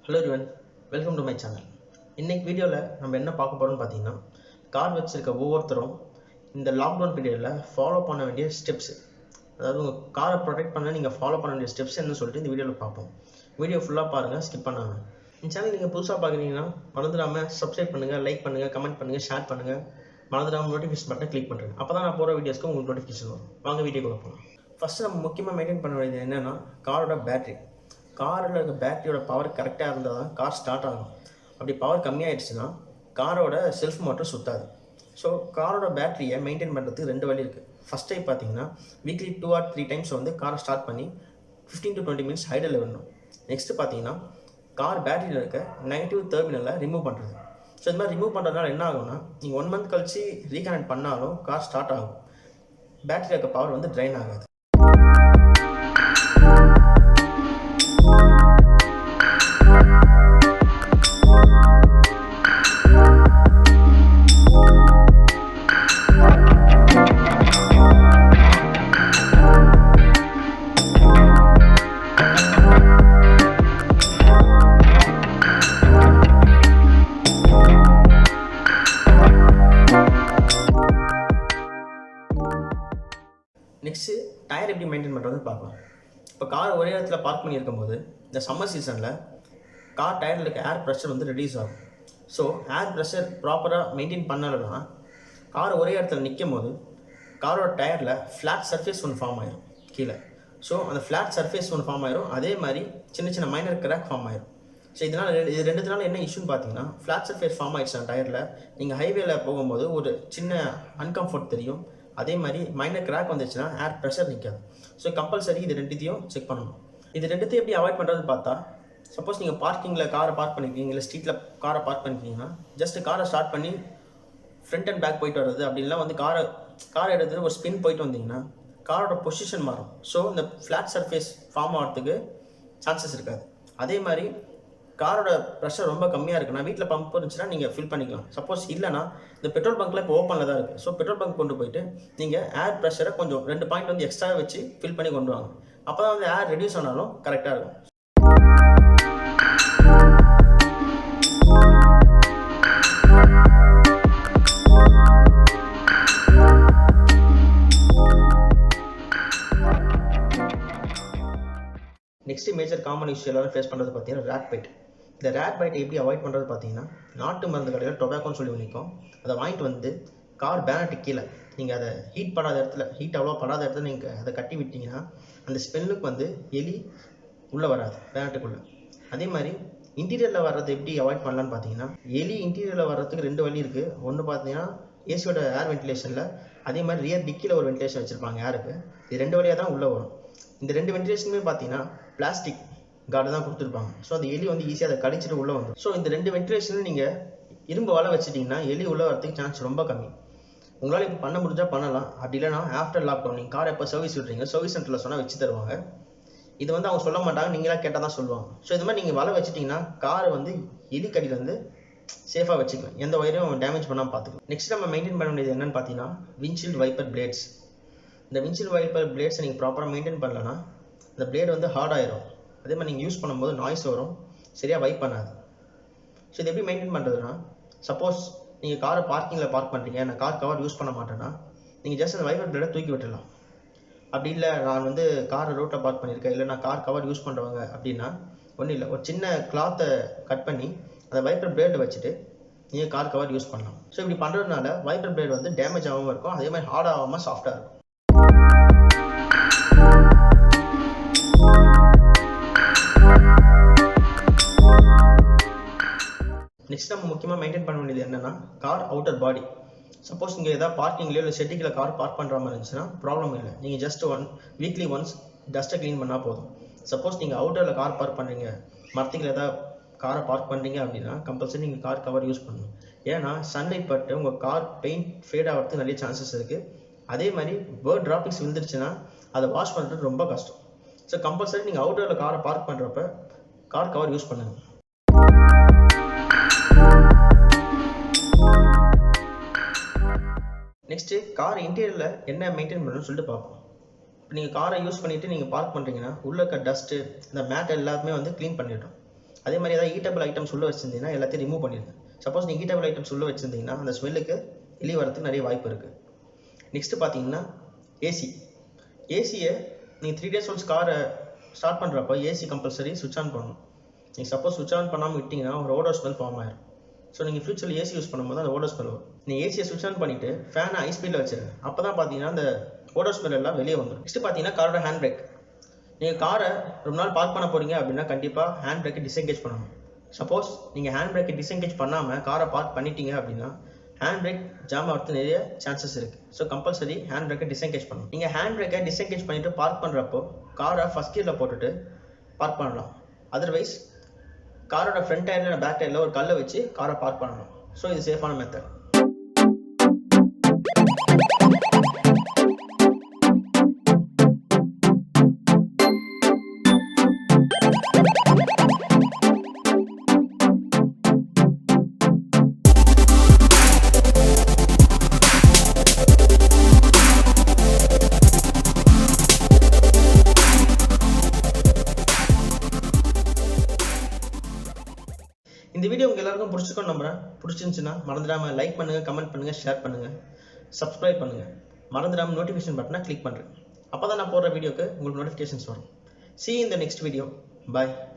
Hello everyone, welcome to my channel. இன்னைக்கு வீடியோவில் நம்ம என்ன பார்க்க போகிறோம்னு பார்த்தீங்கன்னா, கார் வச்சிருக்க ஒவ்வொருத்தரும் இந்த லாக்டவுன் பீரியடில் ஃபாலோ பண்ண வேண்டிய ஸ்டெப்ஸ், அதாவது உங்கள் காரை ப்ரொடெக்ட் பண்ண நீங்கள் ஃபாலோ பண்ண வேண்டிய ஸ்டெப்ஸ் என்னன்னு சொல்லிட்டு இந்த வீடியோவில் பார்ப்போம். வீடியோ ஃபுல்லாக பாருங்கள், ஸ்கிப் பண்ணாமல். இந்த சேனல் நீங்கள் புதுசாக பார்க்குறீங்கன்னா மறந்துடாமல் சப்ஸ்கிரைப் பண்ணுங்கள், லைக் பண்ணுங்கள், கமெண்ட் பண்ணுங்கள், ஷேர் பண்ணுங்கள். மறந்துடாமல் நோட்டிஃபிகேஷன் பட்டனை கிளிக் பண்ணுறேன். அப்போ தான் நான் போகிற வீடியோஸ்க்கு உங்களுக்கு நோட்டிஃபிகேஷன் வரும். வாங்க வீடியோக்குள்ள போகலாம். ஃபஸ்ட்டு நம்ம முக்கியமாக மெயின்டைன் பண்ண வேண்டியது என்னென்னா காரோட பேட்டரி. காரில் இருக்க பேட்டரியோட பவர் கரெக்டாக இருந்தால் தான் கார் ஸ்டார்ட் ஆகும். அப்படி பவர் கம்மியாயிடுச்சுன்னா காரோட செல்ஃப் மோட்டர் சுத்தாது. ஸோ காரோட பேட்டரியை மெயின்டைன் பண்ணுறதுக்கு ரெண்டு வழி இருக்குது. ஃபஸ்ட் டைம் பார்த்தீங்கன்னா வீக்லி 2 or 3 times வந்து காரை ஸ்டார்ட் பண்ணி 15 to 20 minutes ஐடலில் விடணும். நெக்ஸ்ட்டு பார்த்தீங்கன்னா கார் பேட்டரியில் இருக்க நெகட்டிவ் டெர்மினலை ரிமூவ் பண்ணுறது. ஸோ இது மாதிரி ரிமூவ் பண்ணுறதுனால என்ன ஆகும்னா, நீங்கள் 1 month கழிச்சு ரீகனெக்ட் பண்ணாலும் கார் ஸ்டார்ட் ஆகும். பேட்டரியில் இருக்க பவர் வந்து ட்ரைன் ஆகாது. நெக்ஸ்ட்டு டயர் எப்படி மெயின்டைன் பண்ணுறது பார்க்கலாம். இப்போ கார் ஒரே இடத்துல பார்க் பண்ணியிருக்கும் போது இந்த சம்மர் சீசனில் கார் டயரில் இருக்க ஏர் ப்ரெஷர் வந்து ரெடியூஸ் ஆகும். ஸோ ஏர் ப்ரெஷர் ப்ராப்பராக மெயின்டைன் பண்ணலைன்னா கார் ஒரே இடத்துல நிற்கும் போது காரோட டயரில் ஃப்ளாட் சர்ஃபேஸ் ஒன்று ஃபார்ம் ஆயிரும் கீழே. ஸோ அந்த ஃப்ளாட் சர்ஃபேஸ் ஒன்று ஃபார்ம் ஆயிரும், அதே மாதிரி சின்ன சின்ன மைனர் கிராக் ஃபார்ம் ஆயிரும். ஸோ இதனால் இது ரெண்டுத்தினால என்ன இஷ்யூன்னு பார்த்தீங்கன்னா, ஃப்ளாட் சர்ஃபேஸ் ஃபார்ம் ஆயிடுச்சு டயரில். நீங்கள் ஹைவேல போகும்போது ஒரு சின்ன அன்கம்ஃபர்ட் தெரியும், அதே மாதிரி மைனர் கிராக் வந்துச்சுன்னா ஏர் ப்ரெஷர் நிற்காது. ஸோ கம்பல்சரி இது ரெண்டுத்தையும் செக் பண்ணணும். இது ரெண்டுத்தையும் எப்படி அவாய்ட் பண்ணுறதுன்னு பார்த்தா, சப்போஸ் நீங்கள் பார்க்கிங்கில் காரை பார்க் பண்ணிக்கிறீங்க, இல்லை ஸ்ட்ரீட்டில் காரை பார்க் பண்ணிக்கிறீங்கன்னா ஜஸ்ட் காரை ஸ்டார்ட் பண்ணி ஃப்ரண்ட் அண்ட் பேக் போயிட்டு வர்றது, அப்படின்லாம் வந்து காரை எடுத்துகிட்டு ஒரு ஸ்பின் போயிட்டு வந்தீங்கன்னா காரோட பொசிஷன் மாறும். ஸோ இந்த ஃப்ளாட் சர்ஃபேஸ் ஃபார்ம் ஆகிறதுக்கு சான்சஸ் இருக்காது. அதே மாதிரி காரோட ப்ரெஷர் ரொம்ப கம்மியாக இருக்குன்னா வீட்டில் பம்ப் இருந்துச்சுன்னா நீங்கள் ஃபில் பண்ணிக்கலாம். சப்போஸ் இல்லைனா இந்த பெட்ரோல் பங்க்கில் இப்போ ஓப்பனில் தான் இருக்குது. ஸோ பெட்ரோல் பங்க் கொண்டு போயிட்டு நீங்கள் ஏர் ப்ரெஷரை கொஞ்சம் 2 பாயிண்ட் வந்து எக்ஸ்ட்ரா வச்சு ஃபில் பண்ணி கொண்டு வாங்க. அப்போ தான் வந்து ஏர் ரெடியூஸ் ஆனாலும் கரெக்டாக இருக்கும். நெக்ஸ்ட் மேஜர் காமன் இஷ்யூ எல்லாரும் ஃபேஸ் பண்ணுறது பார்த்தீங்கன்னா ரேட் பைட். இந்த ரேட் பைட்டை எப்படி அவாய்ட் பண்ணுறது பார்த்தீங்கன்னா, நாட்டு மருந்து கடையில் டொபாக்கோன்னு சொல்லி நிற்கும். அதை வாங்கிட்டு வந்து கார் பேனட்டு கீழே நீங்கள் அதை ஹீட் அவ்வளோ படாத இடத்துல நீங்கள் அதை கட்டி விட்டிங்கன்னா அந்த ஸ்மெல்லுக்கு வந்து எலி உள்ளே வராது பேனட்டுக்குள்ளே. அதே மாதிரி இன்டீரியரில் வர்றது எப்படி அவாய்ட் பண்ணலான்னு பார்த்தீங்கன்னா, எலி இன்டீரியரில் வர்றதுக்கு 2 வழி இருக்குது. ஒன்று பார்த்தீங்கன்னா ஏசியோட ஏர் வென்டிலேஷனில், அதே மாதிரி ரியர் டிக்கியில் ஒரு வென்டிலேஷன் வச்சுருப்பாங்க ஏருக்கு. இது 2 வழியாக தான் உள்ளே வரும். இந்த 2 வென்டிலேஷனுமே பார்த்தீங்கன்னா பிளாஸ்டிக் கார்டு தான் கொடுத்துருப்பாங்க. ஸோ அந்த எலி வந்து ஈஸியாக அதை கடிச்சிட்டு உள்ளே வந்துடும். ஸோ இந்த 2 வென்டிலேஷனும் நீங்கள் இரும்பு வலை வச்சுட்டிங்கன்னா எலி உள்ளே வரதுக்கு சான்ஸ் ரொம்ப கம்மி. உங்களால் இப்போ பண்ண முடிஞ்சால் பண்ணலாம். அப்படி இல்லைனா ஆஃப்டர் லாக்டவுன் நீங்கள் கார் எப்போ சர்வீஸ் விட்றீங்க, சர்வீஸ் சென்டரில் சொன்னால் வச்சு தருவாங்க. இது வந்து அவங்க சொல்ல மாட்டாங்க, நீங்களாக கேட்டால் தான் சொல்லுவாங்க. ஸோ இது மாதிரி நீங்கள் வலை வச்சுட்டிங்கன்னா காரை வந்து எலி கடியிலேருந்து சேஃபாக வச்சுக்கலாம், எந்த வயரையும் டேமேஜ் பண்ணாமல் பார்த்துக்கலாம். நெக்ஸ்ட் நம்ம மெயின்டைன் பண்ண வேண்டியது என்னென்னு பார்த்தீங்கன்னா விண்ட்ஷீல்டு வைப்பர் பிளேட்ஸ். இந்த விண்ட்ஷீல்டு வைப்பர் பிளேட்ஸை நீங்கள் ப்ராப்பராக மெயின்டைன் பண்ணலன்னா இந்த பிளேடு வந்து ஹார்ட் ஆயிரும். அதே மாதிரி நீங்கள் யூஸ் பண்ணும்போது நாய்ஸ் வரும், சரியாக வைப் பண்ணாது. ஸோ இது எப்படி மெயின்டைன் பண்ணுறதுன்னா, சப்போஸ் நீங்கள் காரை பார்க்கிங்கில் பார்க் பண்ணுறீங்க, நான் கார் கவர் யூஸ் பண்ண மாட்டேன்னா நீங்கள் ஜஸ்ட் அந்த வைப்பர் பிளேடை தூக்கி விட்டுடலாம். அப்படி இல்லை நான் வந்து காரை ரோட்டில் பார்க் பண்ணியிருக்கேன், இல்லை நான் கார் கவர் யூஸ் பண்ணுறவங்க அப்படின்னா ஒன்றும் இல்லை, ஒரு சின்ன கிளாத்தை கட் பண்ணி அந்த வைப்பர் பிளேடை வச்சுட்டு நீங்கள் கார் கவர் யூஸ் பண்ணலாம். ஸோ இப்படி பண்ணுறதுனால வைப்பர் பிளேட் வந்து டேமேஜ் ஆகாமல் இருக்கும், அதே மாதிரி ஹார்ட் ஆகாமல் சாஃப்டாக இருக்கும். நெக்ஸ்ட் நம்ம முக்கியமாக மெயின்டைன் பண்ண வேண்டியது என்னென்னா கார் அவுட்டர் பாடி. சப்போஸ் நீங்கள் எதாவது பார்க்கிங்லேயோ இல்லை ஷெட்டிங்கில் கார் பார்க் பண்ணுற மாதிரி இருந்துச்சுன்னா ப்ராப்ளம் இல்லை, நீங்கள் ஜஸ்ட் வீக்லி ஒன்ஸ் டஸ்ட்டை க்ளீன் பண்ணால் போதும். சப்போஸ் நீங்கள் அவுட்டரில் கார் பார்க் பண்ணுறீங்க, மரத்துக்கு ஏதாவது காரை பார்க் பண்ணுறீங்க அப்படின்னா கம்பல்சரி நீங்கள் கார் கவர் யூஸ் பண்ணணும். ஏன்னா சன்லைட் பட்டு உங்கள் கார் பெயிண்ட் ஃபேட் ஆகிறதுக்கு நிறைய சான்சஸ் இருக்குது. அதே மாதிரி பேர்ட் ட்ராப்பிங்ஸ் விழுந்துருச்சுன்னா அதை வாஷ் பண்ணுறது ரொம்ப கஷ்டம். ஸோ கம்பல்சரி நீங்கள் அவுட்டரில் காரை பார்க் பண்ணுறப்ப கார் கவர் யூஸ் பண்ணுங்கள். நெக்ஸ்ட்டு கார் இன்டீரியரில் என்ன மெயின்டைன் பண்ணணும்னு சொல்லிட்டு பார்ப்போம். இப்போ நீங்கள் காரை யூஸ் பண்ணிவிட்டு நீங்கள் பார்க் பண்ணுறீங்கன்னா உள்ளே இருக்க டஸ்ட்டு இந்த மேட் எல்லாமே வந்து க்ளீன் பண்ணிவிடும். அதே மாதிரி ஏதாவது ஈட்டபிள் ஐட்டம்ஸ் உள்ள வச்சிருந்தீங்கன்னா எல்லாத்தையும் ரிமூவ் பண்ணிடுங்க. சப்போஸ் நீங்கள் ஈட்டபிள் ஐட்டம்ஸ் உள்ள வச்சிருந்தீங்கன்னா அந்த ஸ்மெல்லுக்கு எலி வரதுக்கு நிறைய வாய்ப்பு இருக்குது. நெக்ஸ்ட்டு பார்த்தீங்கன்னா ஏசியை நீங்கள் 3 days ஒன்ஸ் காரை ஸ்டார்ட் பண்ணுறப்போ ஏசி கம்பல்சரி சுவிட்ச் ஆன் பண்ணணும். நீங்கள் சப்போஸ் சுவிட்ச் ஆன் பண்ணாமல் விட்டிங்கன்னா ஒரு ஓடோர் ஸ்மெல் ஃபார்ம் ஆயிடும். ஸோ நீங்கள் ஃபியூச்சரில் ஏசி யூஸ் பண்ணும்போது அந்த ஓடோர் ஸ்மெல் வரும். நீங்கள் ஏசியை சுவிட்ச் ஆன் பண்ணிவிட்டு ஃபேனை ஹை ஸ்பீடில் வச்சுருங்க. அப்போ தான் பார்த்தீங்கன்னா அந்த ஓடோர் ஸ்மெல் எல்லாம் வெளியே வந்துடும். நெக்ஸ்ட்டு பார்த்தீங்கன்னா காரோட ஹேண்ட் பிரேக். நீங்கள் காரை ரொம்ப நாள் பார்க் பண்ண போகிறீங்க அப்படின்னா கண்டிப்பாக ஹேண்ட் பிரேக்கை டிஸ்எங்கேஜ் பண்ணணும். சப்போஸ் நீங்கள் ஹேண்ட் பிரேக்கை டிஸ்எங்கேஜ் பண்ணாமல் காரை பார்க் பண்ணிட்டீங்க அப்படின்னா ஹேண்ட் பிரேக் ஜாம் ஆகிறது நிறைய சான்சஸ் இருக்குது. ஸோ கம்பல்சரி ஹேண்ட் பிரேக்கை டிஸ்எங்கேஜ் பண்ணணும். நீங்கள் ஹேண்ட் பிரேக்கை டிஸ்எங்கேஜ் பண்ணிவிட்டு பார்க் பண்ணுறப்போ காரை ஃபஸ்ட் கியரில் போட்டுட்டு பார்க் பண்ணலாம். அதர்வைஸ் காரோட ஃப்ரண்ட் டயரில் பேக் டயரில் ஒரு கல்லை வச்சு காரை பார்க் பண்ணணும். ஸோ இது சேஃபான மெத்தட். இந்த வீடியோ உங்கள் எல்லாருக்கும் பிடிச்சிருக்கோன்னு நம்புறேன். பிடிச்சிருந்துச்சுன்னா மறந்துடாமல் லைக் பண்ணுங்கள், கமெண்ட் பண்ணுங்கள், ஷேர் பண்ணுங்கள், சப்ஸ்கிரைப் பண்ணுங்கள். மறந்துடாமல் நோட்டிஃபிகேஷன் பட்டனை கிளிக் பண்ணுறேன். அப்போ தான் நான் போடுற வீடியோக்கு உங்களுக்கு நோட்டிஃபிகேஷன்ஸ் வரும். See you in the next video. Bye.